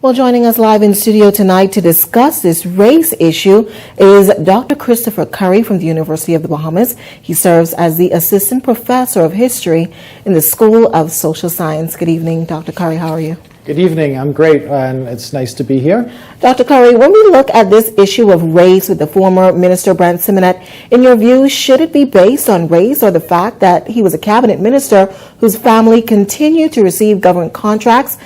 Well, joining us live in studio tonight to discuss this race issue is Dr. Christopher Curry from the University of the Bahamas. He serves as the Assistant Professor of History in the School of Social Science. Good evening, Dr. Curry. How are you? Good evening. I'm great, and it's nice to be here. Dr. Curry, when we look at this issue of race with the former Minister Brent Simonet, in your view, should it be based on race or the fact that he was a cabinet minister whose family continued to receive government contracts?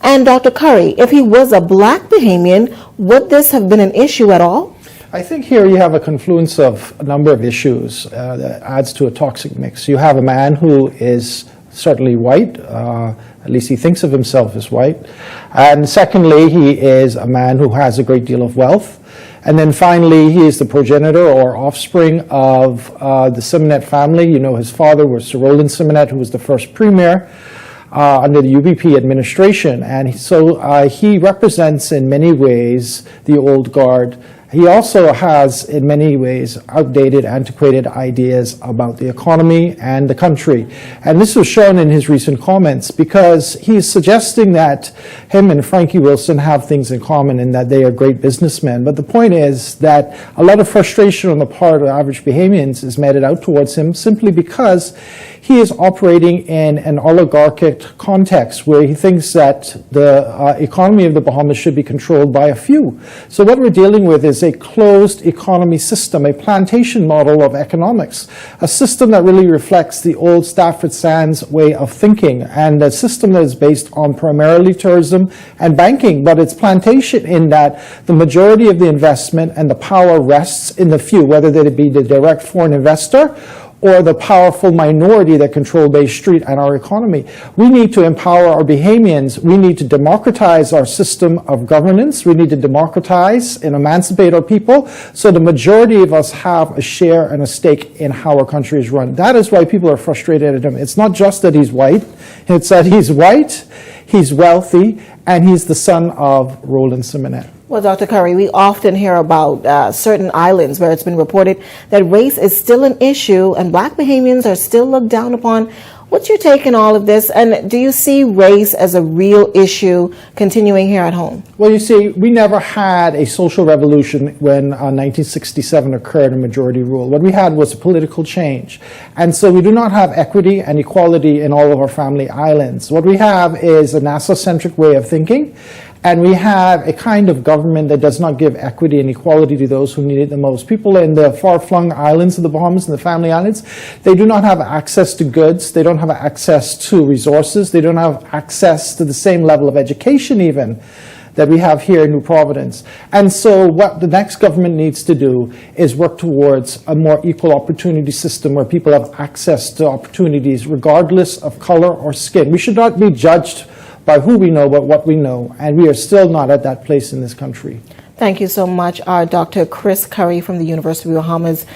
And Dr. Curry, if he was a black Bahamian, would this have been an issue at all? I think here you have a confluence of a number of issues that adds to a toxic mix. You have a man who is certainly white, at least he thinks of himself as white. And secondly, he is a man who has a great deal of wealth. And then finally, he is the progenitor or offspring of the Simonet family. You know, his father was Sir Roland Simonet, who was the first premier under the UBP administration. And so he represents in many ways the old guard. He also has, in many ways, outdated, antiquated ideas about the economy and the country. And this was shown in his recent comments because he's suggesting that him and Frankie Wilson have things in common and that they are great businessmen. But the point is that a lot of frustration on the part of average Bahamians is meted out towards him simply because he is operating in an oligarchic context where he thinks that the economy of the Bahamas should be controlled by a few. So what we're dealing with is a closed economy system, a plantation model of economics, a system that really reflects the old Stafford Sands way of thinking, and a system that is based on primarily tourism and banking, but it's plantation in that the majority of the investment and the power rests in the few, whether they be the direct foreign investor or the powerful minority that control Bay Street and our economy. We need to empower our Bahamians. We need to democratize our system of governance. We need to democratize and emancipate our people so the majority of us have a share and a stake in how our country is run. That is why people are frustrated at him. It's not just that he's white. It's that he's white, he's wealthy, and he's the son of Roland Simonet. Well, Dr. Curry, we often hear about certain islands where it's been reported that race is still an issue and black Bahamians are still looked down upon. What's your take on all of this? And do you see race as a real issue continuing here at home? Well, you see, we never had a social revolution when 1967 occurred in majority rule. What we had was a political change. And so we do not have equity and equality in all of our family islands. What we have is a NASA-centric way of thinking. And we have a kind of government that does not give equity and equality to those who need it the most. People in the far-flung islands of the Bahamas and the family islands, they do not have access to goods. They don't have access to resources. They don't have access to the same level of education even that we have here in New Providence. And so what the next government needs to do is work towards a more equal opportunity system where people have access to opportunities regardless of color or skin. We should not be judged by who we know, but what we know. And we are still not at that place in this country. Thank you so much, Dr. Chris Curry from the University of the Bahamas.